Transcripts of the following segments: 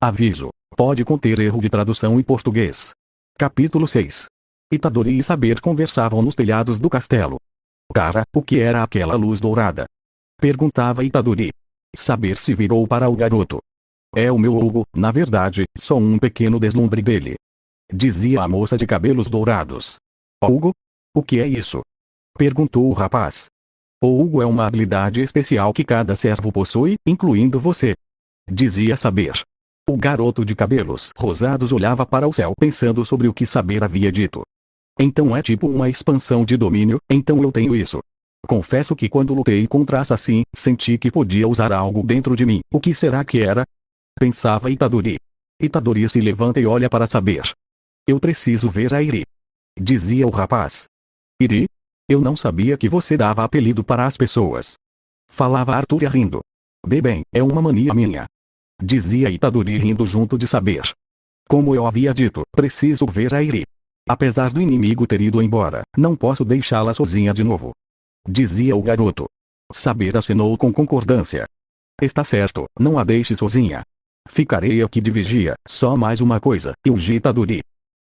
Aviso: pode conter erro de tradução em português. Capítulo 6. Itadori e Saber conversavam nos telhados do castelo. Cara, o que era aquela luz dourada? Perguntava Itadori. Saber se virou para o garoto. É o meu Hugo, na verdade, só um pequeno deslumbre dele. Dizia a moça de cabelos dourados. Hugo? O que é isso? Perguntou o rapaz. O Hugo é uma habilidade especial que cada servo possui, incluindo você. Dizia Saber. O garoto de cabelos rosados olhava para o céu pensando sobre o que Saber havia dito. Então é tipo uma expansão de domínio, então eu tenho isso. Confesso que quando lutei contra Assassin, senti que podia usar algo dentro de mim. O que será que era? Pensava Itadori. Itadori se levanta e olha para Saber. Eu preciso ver a Iri. Dizia o rapaz. Iri? Eu não sabia que você dava apelido para as pessoas. Falava Arthur rindo. Bem, é uma mania minha. Dizia Itadori rindo junto de Saber. Como eu havia dito, preciso ver a Iri. Apesar do inimigo ter ido embora, não posso deixá-la sozinha de novo. Dizia o garoto. Saber acenou com concordância. Está certo, não a deixe sozinha. Ficarei aqui de vigia, só mais uma coisa, Yuji Itadori.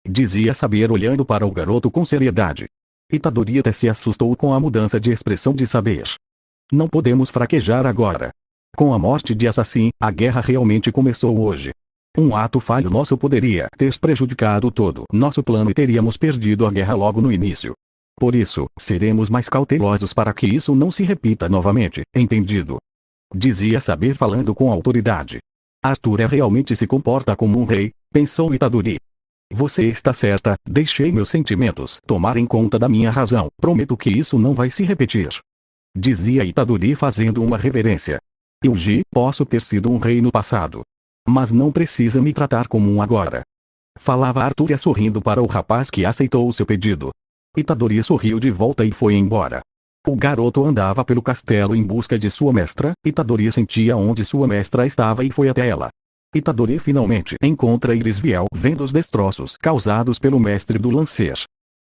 Dizia Saber olhando para o garoto com seriedade. Itadori até se assustou com a mudança de expressão de Saber. Não podemos fraquejar agora. Com a morte de Assassin, a guerra realmente começou hoje. Um ato falho nosso poderia ter prejudicado todo nosso plano e teríamos perdido a guerra logo no início. Por isso, seremos mais cautelosos para que isso não se repita novamente, entendido? Dizia Saber falando com autoridade. Arthur realmente se comporta como um rei, pensou Itadori. Você está certa, deixei meus sentimentos tomarem conta da minha razão, prometo que isso não vai se repetir. Dizia Itadori fazendo uma reverência. Yuji, posso ter sido um rei no passado. Mas não precisa me tratar como um agora. Falava Arthur sorrindo para o rapaz que aceitou o seu pedido. Itadori sorriu de volta e foi embora. O garoto andava pelo castelo em busca de sua mestra, Itadori sentia onde sua mestra estava e foi até ela. Itadori finalmente encontra Irisviel vendo os destroços causados pelo mestre do Lancer.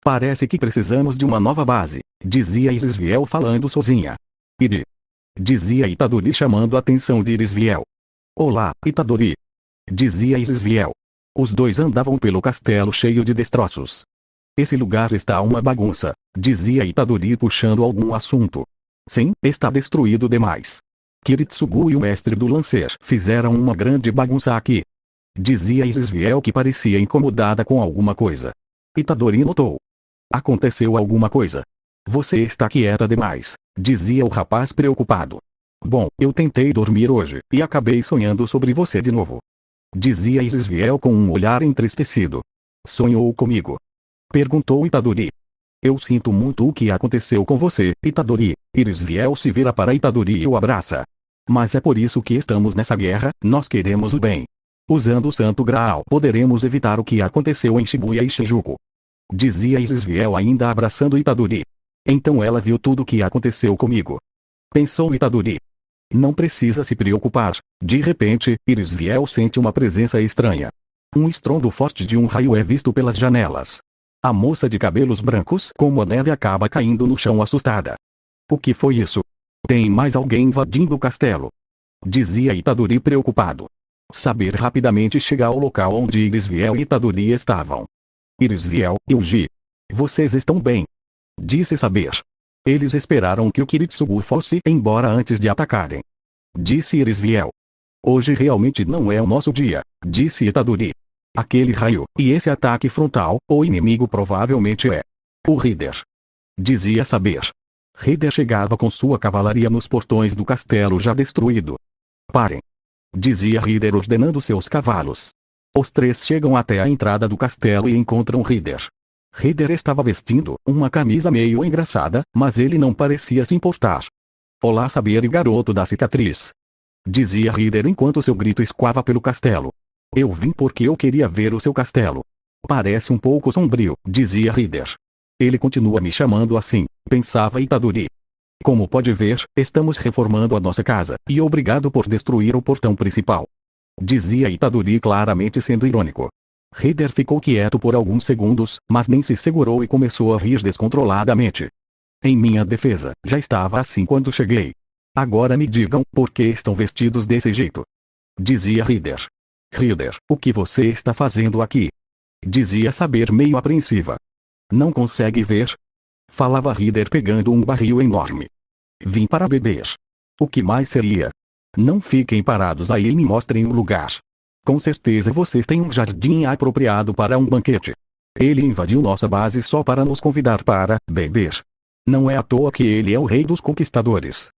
Parece que precisamos de uma nova base, dizia Irisviel falando sozinha. Iri. Dizia Itadori chamando a atenção de Irisviel. Olá, Itadori. Dizia Irisviel. Os dois andavam pelo castelo cheio de destroços. Esse lugar está uma bagunça, dizia Itadori puxando algum assunto. Sim, está destruído demais. Kiritsugu e o mestre do Lancer fizeram uma grande bagunça aqui. Dizia Irisviel que parecia incomodada com alguma coisa. Itadori notou. Aconteceu alguma coisa? Você está quieta demais, dizia o rapaz preocupado. Bom, eu tentei dormir hoje, e acabei sonhando sobre você de novo. Dizia Irisviel com um olhar entristecido. Sonhou comigo? Perguntou Itadori. Eu sinto muito o que aconteceu com você, Itadori. Irisviel se vira para Itadori e o abraça. Mas é por isso que estamos nessa guerra, nós queremos o bem. Usando o Santo Graal poderemos evitar o que aconteceu em Shibuya e Shinjuku. Dizia Irisviel ainda abraçando Itadori. Então ela viu tudo o que aconteceu comigo. Pensou Itadori. Não precisa se preocupar. De repente, Irisviel sente uma presença estranha. Um estrondo forte de um raio é visto pelas janelas. A moça de cabelos brancos como a neve acaba caindo no chão assustada. O que foi isso? Tem mais alguém invadindo o castelo? Dizia Itadori preocupado. Saber rapidamente chega ao local onde Irisviel e Itadori estavam. Irisviel, Yuji. Vocês estão bem? Disse Saber. Eles esperaram que o Kiritsugu fosse embora antes de atacarem. Disse Irisviel. Hoje realmente não é o nosso dia, disse Itadori. Aquele raio, e esse ataque frontal, o inimigo provavelmente é o Rider. Dizia Saber. Rider chegava com sua cavalaria nos portões do castelo já destruído. Parem. Dizia Rider ordenando seus cavalos. Os três chegam até a entrada do castelo e encontram Rider. Rider estava vestindo uma camisa meio engraçada, mas ele não parecia se importar. Olá Saber e garoto da cicatriz. Dizia Rider enquanto seu grito escoava pelo castelo. Eu vim porque eu queria ver o seu castelo. Parece um pouco sombrio, dizia Rider. Ele continua me chamando assim, pensava Itadori. Como pode ver, estamos reformando a nossa casa, e obrigado por destruir o portão principal. Dizia Itadori claramente sendo irônico. Rider ficou quieto por alguns segundos, mas nem se segurou e começou a rir descontroladamente. Em minha defesa, já estava assim quando cheguei. Agora me digam por que estão vestidos desse jeito. Dizia Rider. Rider, o que você está fazendo aqui? Dizia saber meio apreensiva. Não consegue ver? Falava Rider pegando um barril enorme. Vim para beber. O que mais seria? Não fiquem parados aí e me mostrem o lugar. Com certeza vocês têm um jardim apropriado para um banquete. Ele invadiu nossa base só para nos convidar para beber. Não é à toa que ele é o rei dos conquistadores.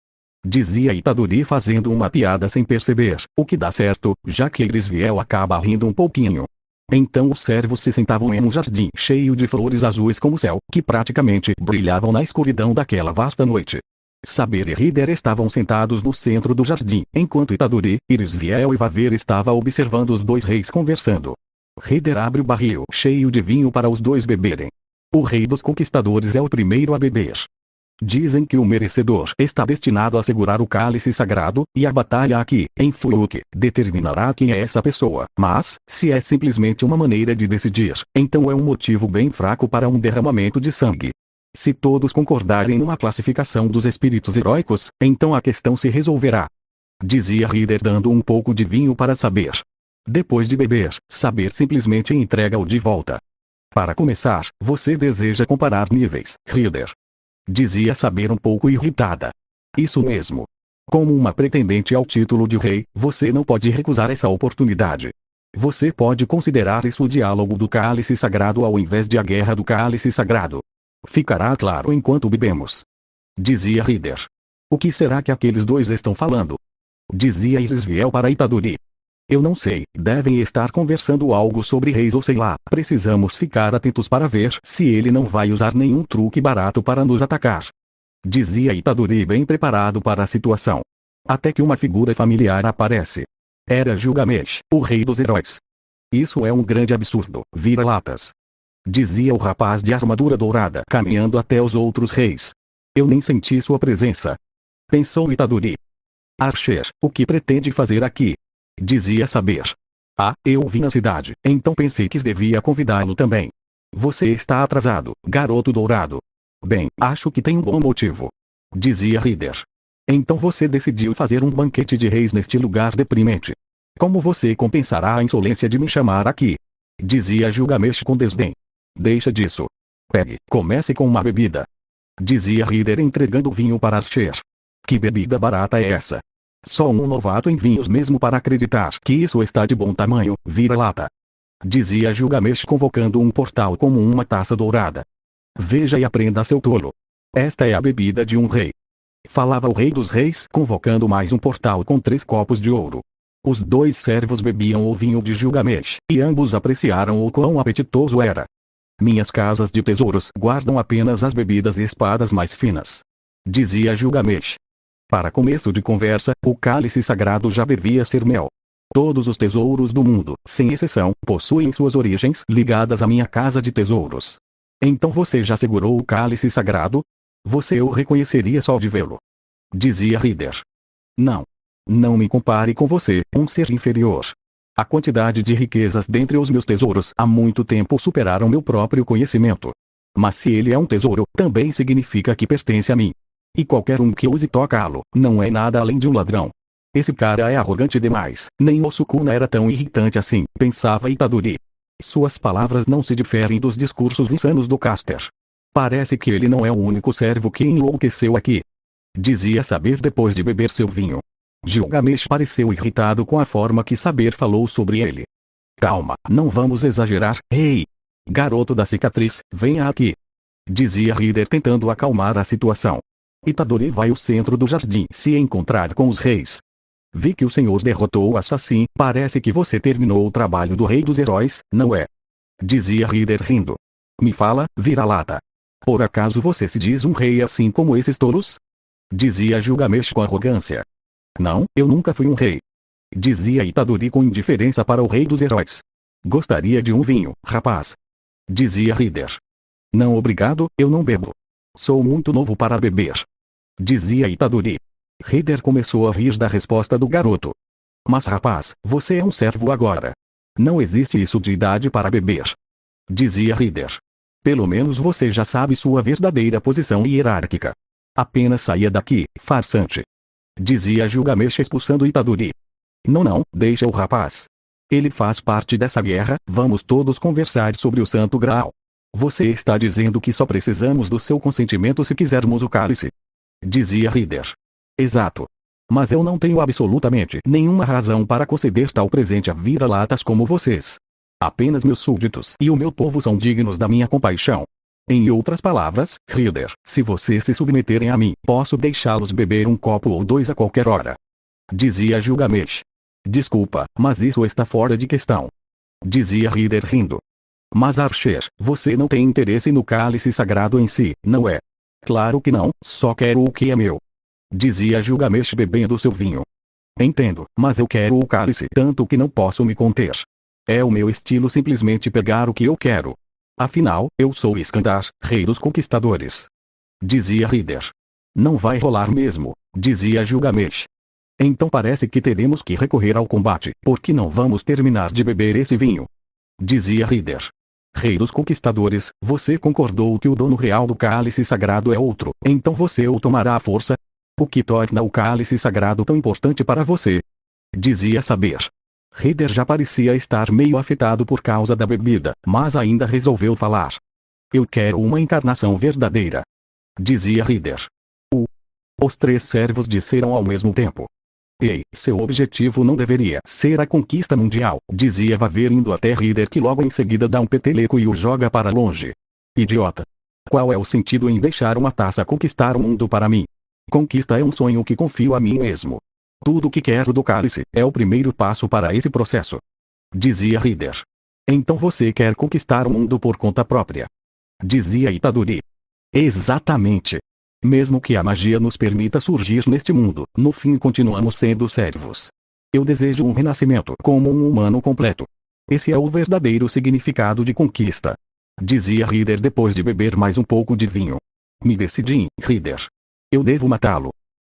Dizia Itadori fazendo uma piada sem perceber, o que dá certo, já que Erisviel acaba rindo um pouquinho. Então os servos se sentavam em um jardim cheio de flores azuis como o céu, que praticamente brilhavam na escuridão daquela vasta noite. Saber e Rider estavam sentados no centro do jardim, enquanto Itadori, Erisviel e Vaver estavam observando os dois reis conversando. Rider abre o barril cheio de vinho para os dois beberem. O rei dos conquistadores é o primeiro a beber. Dizem que o merecedor está destinado a segurar o cálice sagrado, e a batalha aqui, em Fuluke, determinará quem é essa pessoa. Mas, se é simplesmente uma maneira de decidir, então é um motivo bem fraco para um derramamento de sangue. Se todos concordarem numa classificação dos espíritos heróicos, então a questão se resolverá. Dizia Rider dando um pouco de vinho para saber. Depois de beber, saber simplesmente entrega-o de volta. Para começar, você deseja comparar níveis, Rider. Dizia saber um pouco irritada. Isso mesmo. Como uma pretendente ao título de rei, você não pode recusar essa oportunidade. Você pode considerar isso o diálogo do cálice sagrado ao invés de a guerra do cálice sagrado. Ficará claro enquanto bebemos. Dizia Rider. O que será que aqueles dois estão falando? Dizia Erisviel para Itadori. Eu não sei, devem estar conversando algo sobre reis ou sei lá, precisamos ficar atentos para ver se ele não vai usar nenhum truque barato para nos atacar. Dizia Itadori bem preparado para a situação. Até que uma figura familiar aparece. Era Gilgamesh, o rei dos heróis. Isso é um grande absurdo, vira-latas. Dizia o rapaz de armadura dourada caminhando até os outros reis. Eu nem senti sua presença. Pensou Itadori. Archer, o que pretende fazer aqui? Dizia saber. Ah, eu vim na cidade, então pensei que devia convidá-lo também. Você está atrasado, garoto dourado. Bem, acho que tem um bom motivo. Dizia Rider. Então você decidiu fazer um banquete de reis neste lugar deprimente. Como você compensará a insolência de me chamar aqui? Dizia Gilgamesh com desdém. Deixa disso. Pegue, comece com uma bebida. Dizia Rider entregando vinho para Archer. Que bebida barata é essa? Só um novato em vinhos mesmo para acreditar que isso está de bom tamanho, vira-lata. Dizia Gilgamesh convocando um portal como uma taça dourada. Veja e aprenda, seu tolo. Esta é a bebida de um rei. Falava o rei dos reis convocando mais um portal com 3 copos de ouro. Os dois servos bebiam o vinho de Gilgamesh, e ambos apreciaram o quão apetitoso era. Minhas casas de tesouros guardam apenas as bebidas e espadas mais finas. Dizia Gilgamesh. Para começo de conversa, o cálice sagrado já devia ser mel. Todos os tesouros do mundo, sem exceção, possuem suas origens ligadas à minha casa de tesouros. Então você já segurou o cálice sagrado? Você o reconheceria só de vê-lo. Dizia Rider. Não. Não me compare com você, um ser inferior. A quantidade de riquezas dentre os meus tesouros há muito tempo superaram meu próprio conhecimento. Mas se ele é um tesouro, também significa que pertence a mim. E qualquer um que ouse tocá-lo, não é nada além de um ladrão. Esse cara é arrogante demais, nem o Sukuna era tão irritante assim, pensava Itadori. Suas palavras não se diferem dos discursos insanos do Caster. Parece que ele não é o único servo que enlouqueceu aqui. Dizia saber depois de beber seu vinho. Gilgamesh pareceu irritado com a forma que saber falou sobre ele. Calma, não vamos exagerar, rei. Garoto da cicatriz, venha aqui. Dizia Rider tentando acalmar a situação. Itadori vai ao centro do jardim se encontrar com os reis. Vi que o senhor derrotou o assassino, parece que você terminou o trabalho do rei dos heróis, não é? Dizia Rider rindo. Me fala, vira-lata. Por acaso você se diz um rei assim como esses tolos? Dizia Gilgamesh com arrogância. Não, eu nunca fui um rei. Dizia Itadori com indiferença para o rei dos heróis. Gostaria de um vinho, rapaz. Dizia Rider. Não obrigado, eu não bebo. Sou muito novo para beber. Dizia Itadori. Rider começou a rir da resposta do garoto. Mas rapaz, você é um servo agora. Não existe isso de idade para beber. Dizia Rider. Pelo menos você já sabe sua verdadeira posição hierárquica. Apenas saia daqui, farsante. Dizia Gilgamesh expulsando Itadori. Não, deixa o rapaz. Ele faz parte dessa guerra. Vamos todos conversar sobre o Santo Graal. Você está dizendo que só precisamos do seu consentimento se quisermos o cálice? Dizia Ryder. Exato. Mas eu não tenho absolutamente nenhuma razão para conceder tal presente a vira-latas como vocês. Apenas meus súditos e o meu povo são dignos da minha compaixão. Em outras palavras, Ryder, se vocês se submeterem a mim, posso deixá-los beber um copo ou dois a qualquer hora. Dizia Gilgamesh. Desculpa, mas isso está fora de questão. Dizia Ryder rindo. Mas Archer, você não tem interesse no cálice sagrado em si, não é? Claro que não, só quero o que é meu. Dizia Gilgamesh bebendo seu vinho. Entendo, mas eu quero o cálice tanto que não posso me conter. É o meu estilo simplesmente pegar o que eu quero. Afinal, eu sou Iskandar, rei dos conquistadores. Dizia Ryder. Não vai rolar mesmo, dizia Gilgamesh. Então parece que teremos que recorrer ao combate, porque não vamos terminar de beber esse vinho. Dizia Ryder. Rei dos conquistadores, você concordou que o dono real do cálice sagrado é outro, então você o tomará à força? O que torna o cálice sagrado tão importante para você? Dizia saber. Ryder já parecia estar meio afetado por causa da bebida, mas ainda resolveu falar. Eu quero uma encarnação verdadeira. Dizia Ryder. Os três servos disseram ao mesmo tempo. Ei, seu objetivo não deveria ser a conquista mundial, dizia Vaver indo até Ryder que logo em seguida dá um peteleco e o joga para longe. Idiota. Qual é o sentido em deixar uma taça conquistar o mundo para mim? Conquista é um sonho que confio a mim mesmo. Tudo o que quero do cálice é o primeiro passo para esse processo. Dizia Ryder. Então você quer conquistar o mundo por conta própria. Dizia Itadori. Exatamente. Mesmo que a magia nos permita surgir neste mundo, no fim continuamos sendo servos. Eu desejo um renascimento como um humano completo. Esse é o verdadeiro significado de conquista. Dizia Ryder depois de beber mais um pouco de vinho. Me decidi, Ryder. Eu devo matá-lo.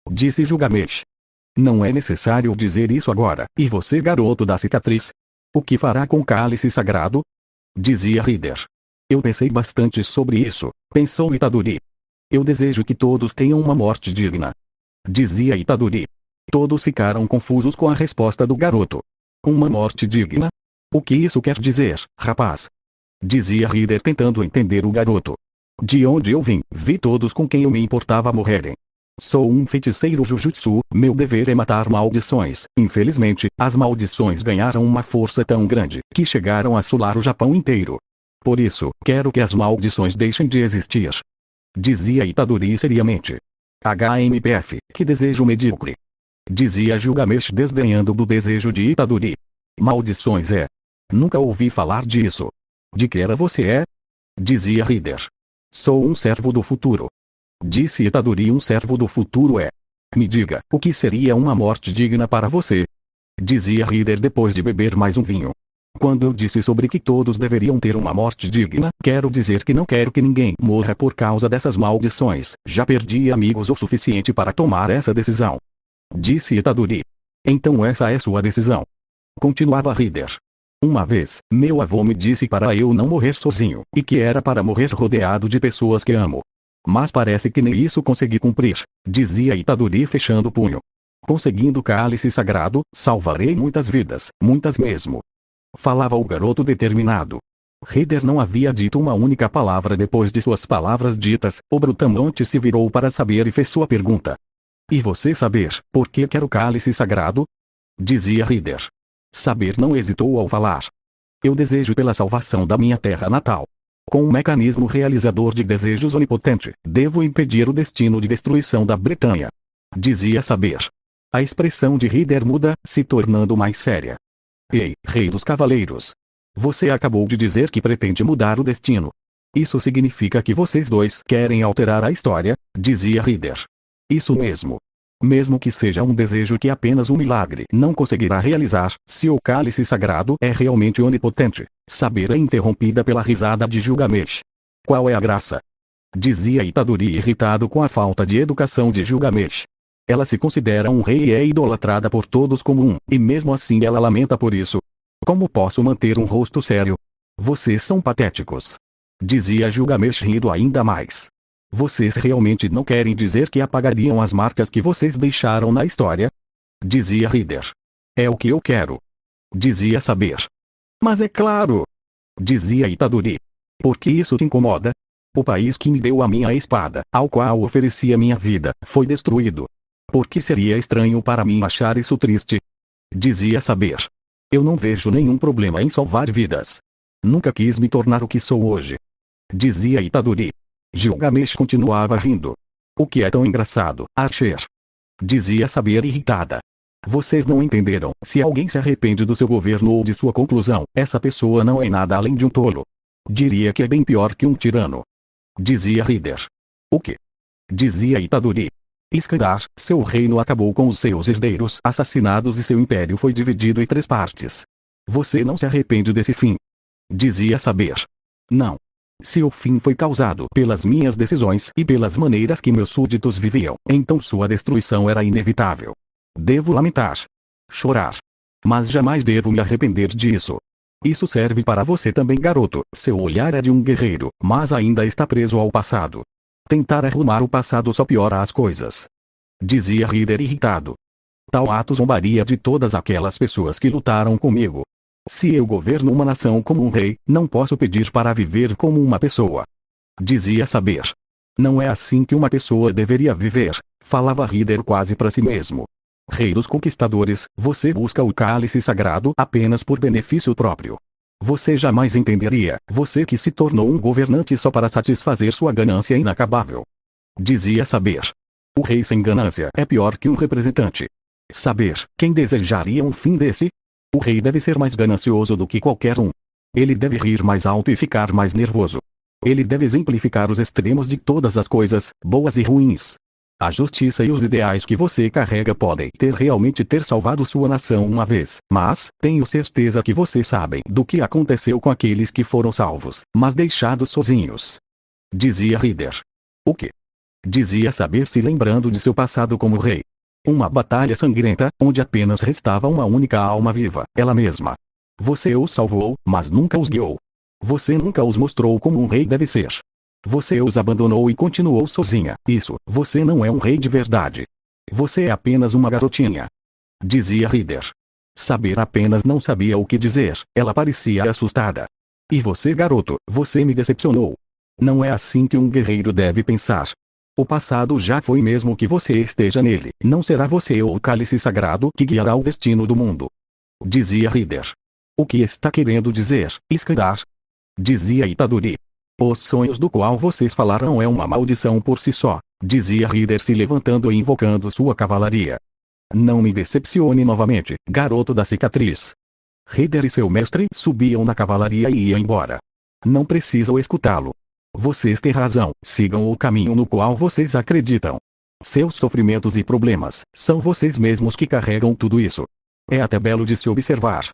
Disse Gilgamesh. Não é necessário dizer isso agora. E você, garoto da cicatriz? O que fará com o cálice sagrado? Dizia Ryder. Eu pensei bastante sobre isso, pensou Itadori. Eu desejo que todos tenham uma morte digna. Dizia Itadori. Todos ficaram confusos com a resposta do garoto. Uma morte digna? O que isso quer dizer, rapaz? Dizia Ryder tentando entender o garoto. De onde eu vim, vi todos com quem eu me importava morrerem. Sou um feiticeiro Jujutsu, meu dever é matar maldições. Infelizmente, as maldições ganharam uma força tão grande, que chegaram a assolar o Japão inteiro. Por isso, quero que as maldições deixem de existir. Dizia Itadori seriamente. HMPF, que desejo medíocre. Dizia Gilgamesh desdenhando do desejo de Itadori. Maldições é. Nunca ouvi falar disso. De que era você é? Dizia Ryder. Sou um servo do futuro. Disse Itadori. Um servo do futuro é. Me diga, o que seria uma morte digna para você? Dizia Ryder depois de beber mais um vinho. Quando eu disse sobre que todos deveriam ter uma morte digna, quero dizer que não quero que ninguém morra por causa dessas maldições. Já perdi amigos o suficiente para tomar essa decisão. Disse Itadori. Então essa é sua decisão. Continuava Ryder. Uma vez, meu avô me disse para eu não morrer sozinho, e que era para morrer rodeado de pessoas que amo. Mas parece que nem isso consegui cumprir, dizia Itadori fechando o punho. Conseguindo o cálice sagrado, salvarei muitas vidas, muitas mesmo. Falava o garoto determinado. Ryder não havia dito uma única palavra depois de suas palavras ditas. O brutamonte se virou para saber e fez sua pergunta. E você saber, por que quer o cálice sagrado? Dizia Ryder. Saber não hesitou ao falar. Eu desejo pela salvação da minha terra natal. Com um mecanismo realizador de desejos onipotente, devo impedir o destino de destruição da Bretanha. Dizia saber. A expressão de Ryder muda, se tornando mais séria. Ei, rei dos cavaleiros. Você acabou de dizer que pretende mudar o destino. Isso significa que vocês dois querem alterar a história, dizia Ryder. Isso mesmo. Mesmo que seja um desejo que apenas um milagre não conseguirá realizar, se o cálice sagrado é realmente onipotente. Saber é interrompida pela risada de Gilgamesh. Qual é a graça? Dizia Itadori irritado com a falta de educação de Gilgamesh. Ela se considera um rei e é idolatrada por todos como um, e mesmo assim ela lamenta por isso. Como posso manter um rosto sério? Vocês são patéticos. Dizia Gilgamesh rindo ainda mais. Vocês realmente não querem dizer que apagariam as marcas que vocês deixaram na história? Dizia Ryder. É o que eu quero. Dizia saber. Mas é claro. Dizia Itadori. Por que isso te incomoda? O país que me deu a minha espada, ao qual ofereci a minha vida, foi destruído. Por que seria estranho para mim achar isso triste? Dizia saber. Eu não vejo nenhum problema em salvar vidas. Nunca quis me tornar o que sou hoje. Dizia Itadori. Gilgamesh continuava rindo. O que é tão engraçado, Archer? Dizia saber irritada. Vocês não entenderam. Se alguém se arrepende do seu governo ou de sua conclusão, essa pessoa não é nada além de um tolo. Diria que é bem pior que um tirano. Dizia Hider. O que? Dizia Itadori. Iskandar, seu reino acabou com os seus herdeiros assassinados e seu império foi dividido em 3 partes. Você não se arrepende desse fim? Dizia saber. Não. Se o fim foi causado pelas minhas decisões e pelas maneiras que meus súditos viviam, então sua destruição era inevitável. Devo lamentar. Chorar. Mas jamais devo me arrepender disso. Isso serve para você também, garoto. Seu olhar é de um guerreiro, mas ainda está preso ao passado. Tentar arrumar o passado só piora as coisas. Dizia Hider irritado. Tal ato zombaria de todas aquelas pessoas que lutaram comigo. Se eu governo uma nação como um rei, não posso pedir para viver como uma pessoa. Dizia saber. Não é assim que uma pessoa deveria viver, falava Hider quase para si mesmo. Rei dos conquistadores, você busca o cálice sagrado apenas por benefício próprio. Você jamais entenderia, você que se tornou um governante só para satisfazer sua ganância inacabável. Dizia saber. O rei sem ganância é pior que um representante. Saber, quem desejaria um fim desse? O rei deve ser mais ganancioso do que qualquer um. Ele deve rir mais alto e ficar mais nervoso. Ele deve exemplificar os extremos de todas as coisas, boas e ruins. A justiça e os ideais que você carrega podem realmente ter salvado sua nação uma vez, mas, tenho certeza que vocês sabem do que aconteceu com aqueles que foram salvos, mas deixados sozinhos. Dizia Hider. O que? Dizia saber, se lembrando de seu passado como rei. Uma batalha sangrenta, onde apenas restava uma única alma viva, ela mesma. Você os salvou, mas nunca os guiou. Você nunca os mostrou como um rei deve ser. Você os abandonou e continuou sozinha. Isso, você não é um rei de verdade. Você é apenas uma garotinha. Dizia Hider. Saber apenas não sabia o que dizer, ela parecia assustada. E você, garoto, você me decepcionou. Não é assim que um guerreiro deve pensar. O passado já foi, mesmo que você esteja nele, não será você ou o cálice sagrado que guiará o destino do mundo. Dizia Hider. O que está querendo dizer, Iskandar? Dizia Itadori. Os sonhos do qual vocês falaram é uma maldição por si só, dizia Hider, se levantando e invocando sua cavalaria. Não me decepcione novamente, garoto da cicatriz. Hider e seu mestre subiam na cavalaria e iam embora. Não precisam escutá-lo. Vocês têm razão, sigam o caminho no qual vocês acreditam. Seus sofrimentos e problemas, são vocês mesmos que carregam tudo isso. É até belo de se observar.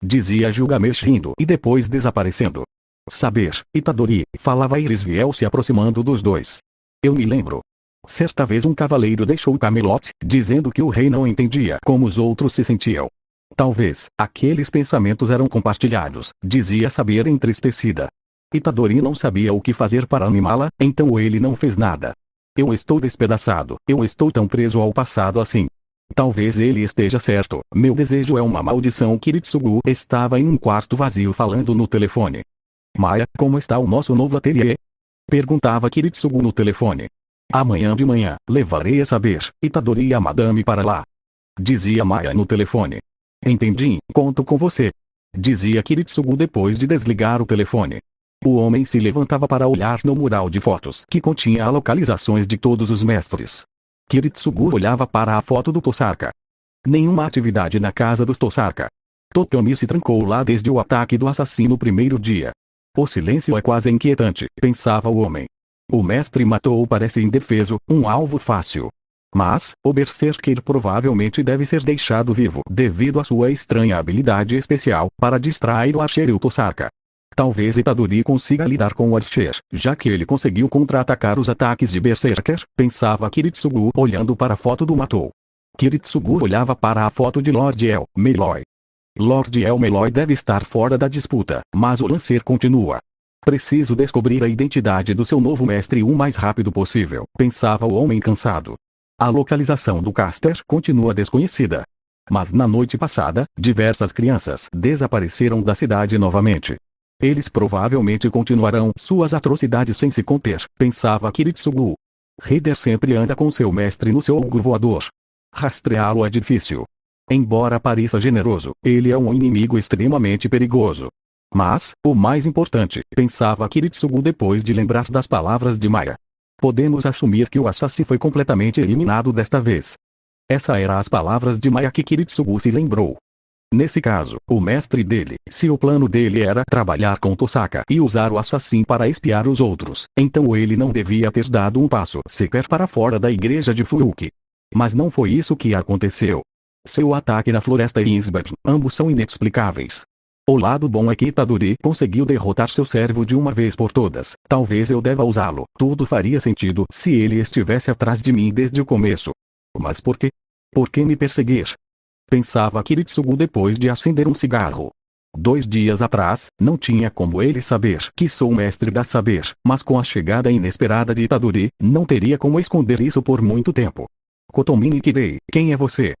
Dizia Gilgamesh rindo e depois desaparecendo. Saber, Itadori, falava Irisviel, se aproximando dos dois. Eu me lembro. Certa vez um cavaleiro deixou Camelot, dizendo que o rei não entendia como os outros se sentiam. Talvez, aqueles pensamentos eram compartilhados, dizia saber entristecida. Itadori não sabia o que fazer para animá-la, então ele não fez nada. Eu estou despedaçado, eu estou tão preso ao passado assim. Talvez ele esteja certo, meu desejo é uma maldição. Kiritsugu estava em um quarto vazio falando no telefone. Maya, como está o nosso novo ateliê? Perguntava Kiritsugu no telefone. Amanhã de manhã, levarei a saber, Itadori e a madame para lá. Dizia Maya no telefone. Entendi, conto com você. Dizia Kiritsugu depois de desligar o telefone. O homem se levantava para olhar no mural de fotos que continha as localizações de todos os mestres. Kiritsugu olhava para a foto do Tosarka. Nenhuma atividade na casa dos Tosarka. Tokomi se trancou lá desde o ataque do assassino no primeiro dia. O silêncio é quase inquietante, pensava o homem. O mestre matou, parece indefeso, um alvo fácil. Mas, o Berserker provavelmente deve ser deixado vivo devido à sua estranha habilidade especial para distrair o Archer e o Tosarka. Talvez Itadori consiga lidar com o Archer, já que ele conseguiu contra-atacar os ataques de Berserker, pensava Kiritsugu olhando para a foto do Matou. Kiritsugu olhava para a foto de Lord El Meloy. Lord El Meloy deve estar fora da disputa, mas o Lancer continua. Preciso descobrir a identidade do seu novo mestre o mais rápido possível, pensava o homem cansado. A localização do Caster continua desconhecida. Mas na noite passada, diversas crianças desapareceram da cidade novamente. Eles provavelmente continuarão suas atrocidades sem se conter, pensava Kiritsugu. Heider sempre anda com seu mestre no seu ogro voador. Rastreá-lo é difícil. Embora pareça generoso, ele é um inimigo extremamente perigoso. Mas, o mais importante, pensava Kiritsugu depois de lembrar das palavras de Maya. Podemos assumir que o assassino foi completamente eliminado desta vez. Essas eram as palavras de Maya que Kiritsugu se lembrou. Nesse caso, o mestre dele, se o plano dele era trabalhar com Tosaka e usar o assassino para espiar os outros, então ele não devia ter dado um passo sequer para fora da igreja de Furuki. Mas não foi isso que aconteceu. Seu ataque na floresta e Iceberg, ambos são inexplicáveis. O lado bom é que Itadori conseguiu derrotar seu servo de uma vez por todas. Talvez eu deva usá-lo. Tudo faria sentido se ele estivesse atrás de mim desde o começo. Mas por quê? Por que me perseguir? Pensava Kiritsugu depois de acender um cigarro. 2 dias atrás, não tinha como ele saber que sou mestre da saber, mas com a chegada inesperada de Itadori, não teria como esconder isso por muito tempo. Kotomini Kirei, quem é você?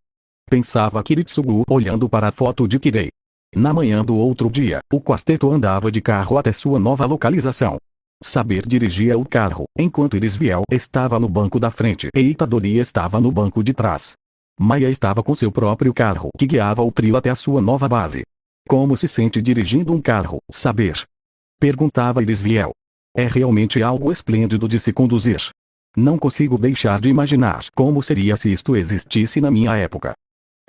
Pensava Kiritsugu olhando para a foto de Kirei. Na manhã do outro dia, o quarteto andava de carro até sua nova localização. Saber dirigia o carro, enquanto Irisviel estava no banco da frente e Itadori estava no banco de trás. Maya estava com seu próprio carro que guiava o trio até a sua nova base. Como se sente dirigindo um carro, saber? Perguntava Irisviel. É realmente algo esplêndido de se conduzir. Não consigo deixar de imaginar como seria se isto existisse na minha época.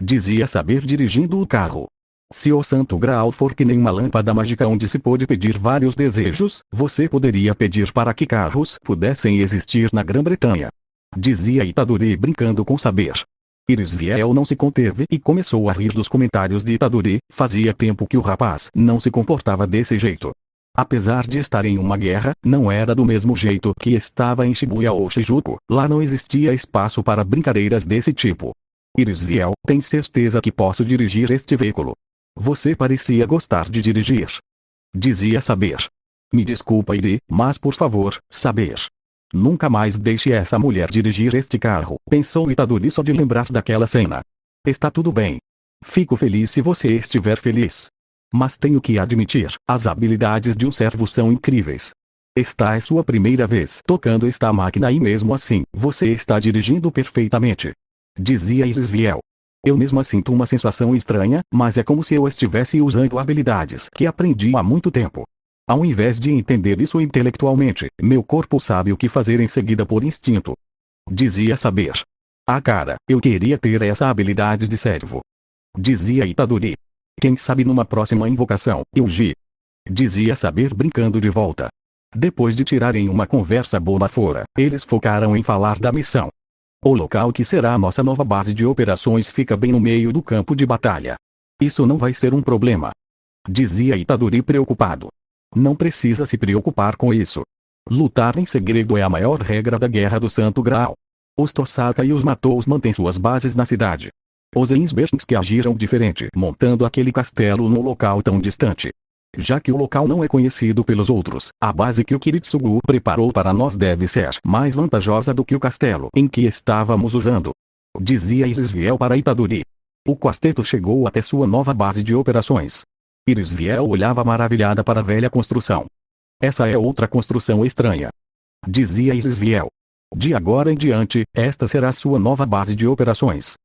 Dizia saber dirigindo o carro. Se o Santo Graal for que nem uma lâmpada mágica onde se pode pedir vários desejos, você poderia pedir para que carros pudessem existir na Grã-Bretanha. Dizia Itadori brincando com saber. Irisviel não se conteve e começou a rir dos comentários de Itadori. Fazia tempo que o rapaz não se comportava desse jeito. Apesar de estar em uma guerra, não era do mesmo jeito que estava em Shibuya ou Shinjuku. Lá não existia espaço para brincadeiras desse tipo. Irisviel, tem certeza que posso dirigir este veículo? Você parecia gostar de dirigir. Dizia saber. Me desculpa, Iri, mas por favor, saber. Nunca mais deixe essa mulher dirigir este carro, pensou Itadori só de lembrar daquela cena. Está tudo bem. Fico feliz se você estiver feliz. Mas tenho que admitir, as habilidades de um servo são incríveis. Esta é sua primeira vez tocando esta máquina e mesmo assim, você está dirigindo perfeitamente. Dizia Irisviel. Eu mesma sinto uma sensação estranha, mas é como se eu estivesse usando habilidades que aprendi há muito tempo. Ao invés de entender isso intelectualmente, meu corpo sabe o que fazer em seguida por instinto. Dizia saber. Ah cara, eu queria ter essa habilidade de servo. Dizia Itadori. Quem sabe numa próxima invocação, Yuji. Dizia saber brincando de volta. Depois de tirarem uma conversa boa fora, eles focaram em falar da missão. O local que será a nossa nova base de operações fica bem no meio do campo de batalha. Isso não vai ser um problema. Dizia Itadori preocupado. Não precisa se preocupar com isso. Lutar em segredo é a maior regra da Guerra do Santo Graal. Os Tosaka e os Matous mantêm suas bases na cidade. Os Ainsbergs que agiram diferente montando aquele castelo num local tão distante. Já que o local não é conhecido pelos outros, a base que o Kiritsugu preparou para nós deve ser mais vantajosa do que o castelo em que estávamos usando. Dizia Irisviel para Itadori. O quarteto chegou até sua nova base de operações. Irisviel olhava maravilhada para a velha construção. Essa é outra construção estranha. Dizia Irisviel. De agora em diante, esta será sua nova base de operações.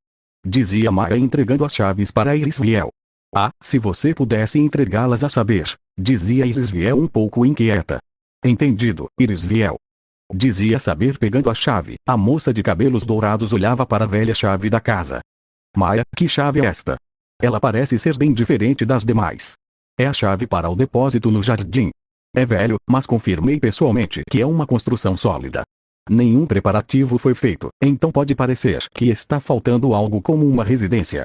Dizia Maya entregando as chaves para Irisviel. Ah, se você pudesse entregá-las a saber, dizia Irisviel um pouco inquieta. Entendido, Irisviel. Dizia saber pegando a chave. A moça de cabelos dourados olhava para a velha chave da casa. Maya, que chave é esta? Ela parece ser bem diferente das demais. É a chave para o depósito no jardim. É velho, mas confirmei pessoalmente que é uma construção sólida. Nenhum preparativo foi feito, então pode parecer que está faltando algo como uma residência.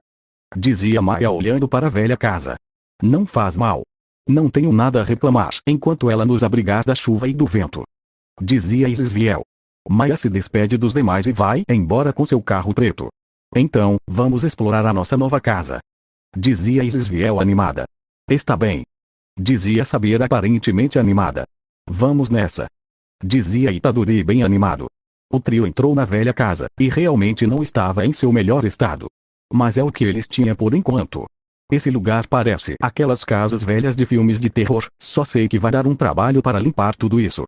Dizia Maya olhando para a velha casa. Não faz mal. Não tenho nada a reclamar enquanto ela nos abrigar da chuva e do vento. Dizia Irisviel. Maya se despede dos demais e vai embora com seu carro preto. Então, vamos explorar a nossa nova casa. Dizia Irisviel animada. Está bem. Dizia saber aparentemente animada. Vamos nessa. Dizia Itadori bem animado. O trio entrou na velha casa, e realmente não estava em seu melhor estado. Mas é o que eles tinham por enquanto. Esse lugar parece aquelas casas velhas de filmes de terror, só sei que vai dar um trabalho para limpar tudo isso.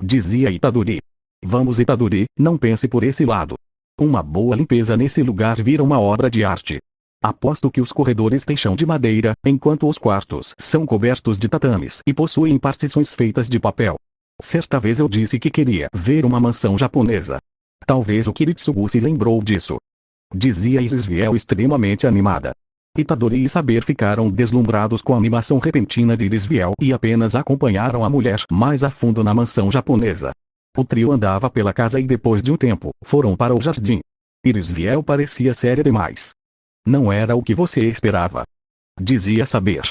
Dizia Itadori. Vamos Itadori, não pense por esse lado. Uma boa limpeza nesse lugar vira uma obra de arte. Aposto que os corredores têm chão de madeira, enquanto os quartos são cobertos de tatames e possuem partições feitas de papel. Certa vez eu disse que queria ver uma mansão japonesa. Talvez o Kiritsugu se lembrou disso. Dizia Irisviel extremamente animada. Itadori e Saber ficaram deslumbrados com a animação repentina de Irisviel e apenas acompanharam a mulher mais a fundo na mansão japonesa. O trio andava pela casa e depois de um tempo, foram para o jardim. Irisviel parecia séria demais. Não era o que você esperava. Dizia Saber.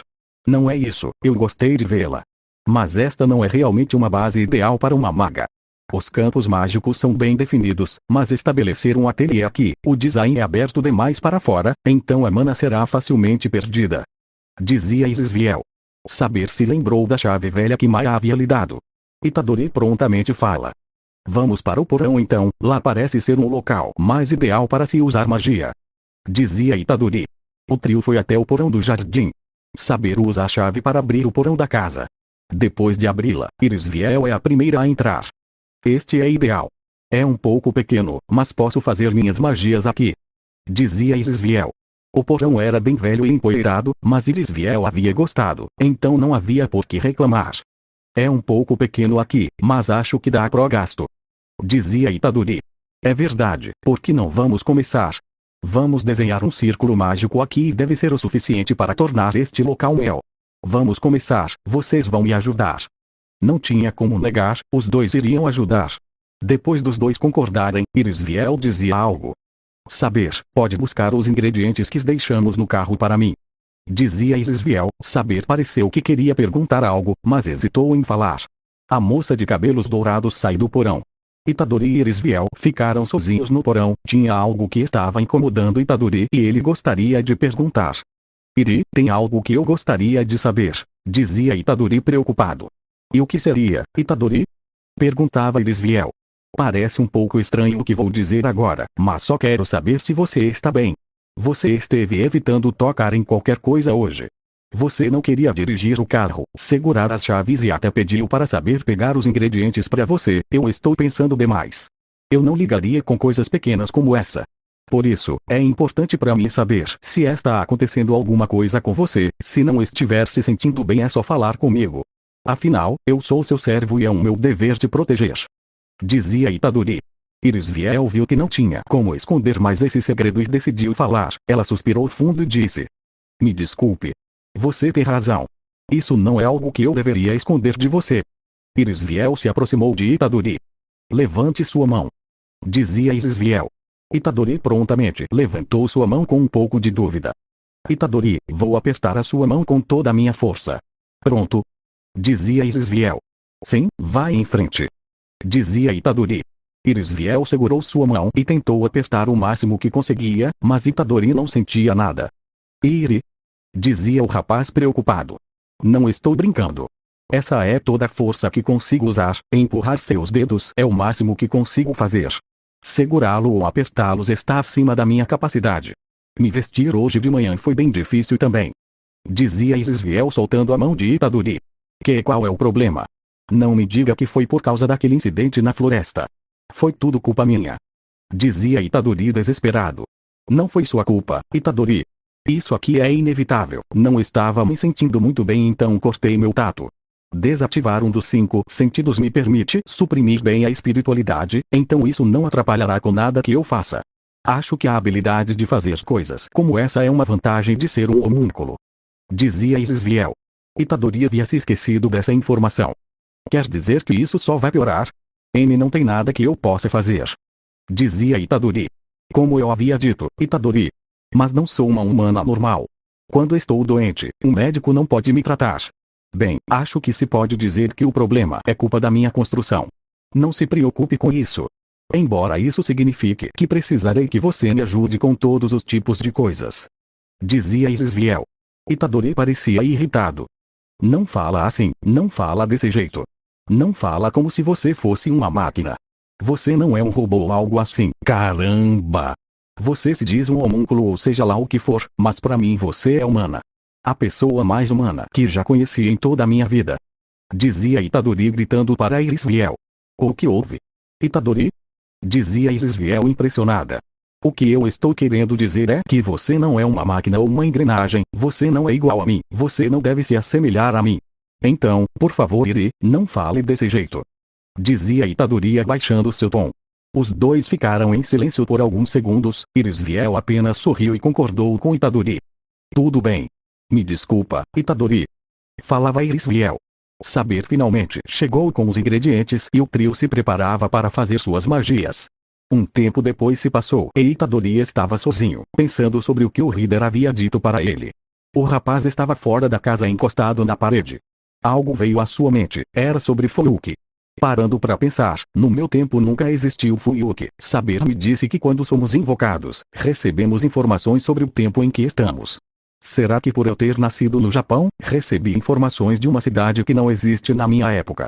Não é isso, eu gostei de vê-la. Mas esta não é realmente uma base ideal para uma maga. Os campos mágicos são bem definidos, mas estabelecer um ateliê aqui, o design é aberto demais para fora, então a mana será facilmente perdida. Dizia Irisviel. Saber se lembrou da chave velha que Maia havia lhe dado. Itadori prontamente fala. Vamos para o porão então, lá parece ser um local mais ideal para se usar magia. Dizia Itadori. O trio foi até o porão do jardim. Saber usa a chave para abrir o porão da casa. Depois de abri-la, Irisviel é a primeira a entrar. Este é ideal. É um pouco pequeno, mas posso fazer minhas magias aqui. Dizia Irisviel. O porão era bem velho e empoeirado, mas Irisviel havia gostado, então não havia por que reclamar. É um pouco pequeno aqui, mas acho que dá pro gasto. Dizia Itadori. É verdade, por que não vamos começar? Vamos desenhar um círculo mágico aqui e deve ser o suficiente para tornar este local meu. Vamos começar, vocês vão me ajudar. Não tinha como negar, os dois iriam ajudar. Depois dos dois concordarem, Irisviel dizia algo. Saber, pode buscar os ingredientes que deixamos no carro para mim. Dizia Irisviel. Saber pareceu que queria perguntar algo, mas hesitou em falar. A moça de cabelos dourados saiu do porão. Itadori e Irisviel ficaram sozinhos no porão. Tinha algo que estava incomodando Itadori e ele gostaria de perguntar. Iri, tem algo que eu gostaria de saber, dizia Itadori preocupado. E o que seria, Itadori? Perguntava Irisviel. Parece um pouco estranho o que vou dizer agora, mas só quero saber se você está bem. Você esteve evitando tocar em qualquer coisa hoje. Você não queria dirigir o carro, segurar as chaves e até pediu para saber pegar os ingredientes para você. Eu estou pensando demais. Eu não ligaria com coisas pequenas como essa. Por isso, é importante para mim saber se está acontecendo alguma coisa com você. Se não estiver se sentindo bem é só falar comigo. Afinal, eu sou seu servo e é um meu dever te proteger. Dizia Itadori. Irisviel viu que não tinha como esconder mais esse segredo e decidiu falar. Ela suspirou fundo e disse. Me desculpe. Você tem razão. Isso não é algo que eu deveria esconder de você. Irisviel se aproximou de Itadori. Levante sua mão. Dizia Irisviel. Itadori prontamente levantou sua mão com um pouco de dúvida. Itadori, vou apertar a sua mão com toda a minha força. Pronto? Dizia Irisviel. Sim, vai em frente. Dizia Itadori. Irisviel segurou sua mão e tentou apertar o máximo que conseguia, mas Itadori não sentia nada. Iri? Dizia o rapaz preocupado. Não estou brincando. Essa é toda a força que consigo usar. Empurrar seus dedos é o máximo que consigo fazer. Segurá-lo ou apertá-los está acima da minha capacidade. Me vestir hoje de manhã foi bem difícil também. Dizia Irisviel soltando a mão de Itadori. Qual é o problema? Não me diga que foi por causa daquele incidente na floresta. Foi tudo culpa minha. Dizia Itadori desesperado. Não foi sua culpa, Itadori. Isso aqui é inevitável. Não estava me sentindo muito bem, então cortei meu tato. Desativar um dos 5 sentidos me permite suprimir bem a espiritualidade, então isso não atrapalhará com nada que eu faça. Acho que a habilidade de fazer coisas como essa é uma vantagem de ser um homúnculo. Dizia Irisviel. Itadori havia se esquecido dessa informação. Quer dizer que isso só vai piorar? Não tem nada que eu possa fazer. Dizia Itadori. Como eu havia dito, Itadori. Mas não sou uma humana normal. Quando estou doente, um médico não pode me tratar. Bem, acho que se pode dizer que o problema é culpa da minha construção. Não se preocupe com isso. Embora isso signifique que precisarei que você me ajude com todos os tipos de coisas. Dizia Irisviel. Itadori parecia irritado. Não fala assim, não fala desse jeito. Não fala como se você fosse uma máquina. Você não é um robô ou algo assim. Caramba! Você se diz um homúnculo ou seja lá o que for, mas para mim você é humana. A pessoa mais humana que já conheci em toda a minha vida. Dizia Itadori gritando para Irisviel. O que houve? Itadori? Dizia Irisviel impressionada. O que eu estou querendo dizer é que você não é uma máquina ou uma engrenagem, você não é igual a mim, você não deve se assemelhar a mim. Então, por favor Iri, não fale desse jeito. Dizia Itadori abaixando seu tom. Os dois ficaram em silêncio por alguns segundos, Irisviel apenas sorriu e concordou com Itadori. Tudo bem. Me desculpa, Itadori. Falava Irisviel. Saber finalmente chegou com os ingredientes e o trio se preparava para fazer suas magias. Um tempo depois se passou e Itadori estava sozinho, pensando sobre o que o líder havia dito para ele. O rapaz estava fora da casa encostado na parede. Algo veio à sua mente, era sobre Fuyuki. Parando para pensar, no meu tempo nunca existiu Fuyuki. Saber me disse que quando somos invocados, recebemos informações sobre o tempo em que estamos. Será que por eu ter nascido no Japão, recebi informações de uma cidade que não existe na minha época?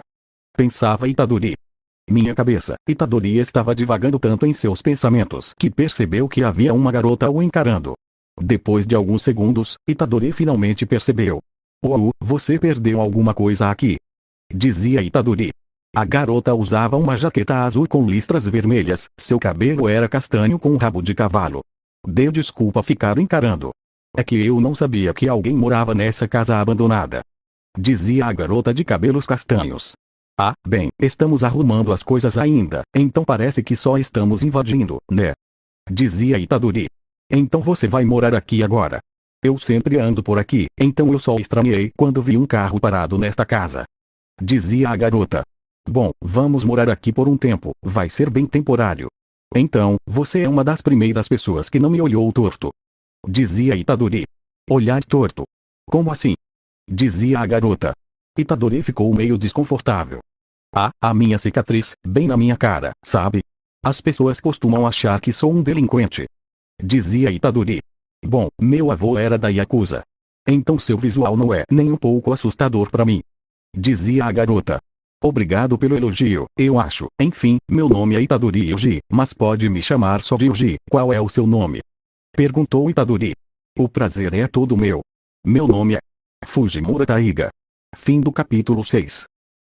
Pensava Itadori. Minha cabeça, Itadori estava divagando tanto em seus pensamentos que percebeu que havia uma garota o encarando. Depois de alguns segundos, Itadori finalmente percebeu. Você perdeu alguma coisa aqui. Dizia Itadori. A garota usava uma jaqueta azul com listras vermelhas, seu cabelo era castanho com um rabo de cavalo. Deu desculpa ficar encarando. É que eu não sabia que alguém morava nessa casa abandonada. Dizia a garota de cabelos castanhos. Ah, bem, estamos arrumando as coisas ainda, então parece que só estamos invadindo, né? Dizia Itadori. Então você vai morar aqui agora. Eu sempre ando por aqui, então eu só estranhei quando vi um carro parado nesta casa. Dizia a garota. Bom, vamos morar aqui por um tempo, vai ser bem temporário. Então, você é uma das primeiras pessoas que não me olhou torto. Dizia Itadori. Olhar torto? Como assim? Dizia a garota. Itadori ficou meio desconfortável. Ah, a minha cicatriz, bem na minha cara, sabe? As pessoas costumam achar que sou um delinquente. Dizia Itadori. Bom, meu avô era da Yakuza. Então seu visual não é nem um pouco assustador para mim. Dizia a garota. Obrigado pelo elogio, eu acho. Enfim, meu nome é Itadori Yuji, mas pode me chamar só de Yuji. Qual é o seu nome? Perguntou Itadori. O prazer é todo meu. Meu nome é Fujimura Taiga. Fim do capítulo 6.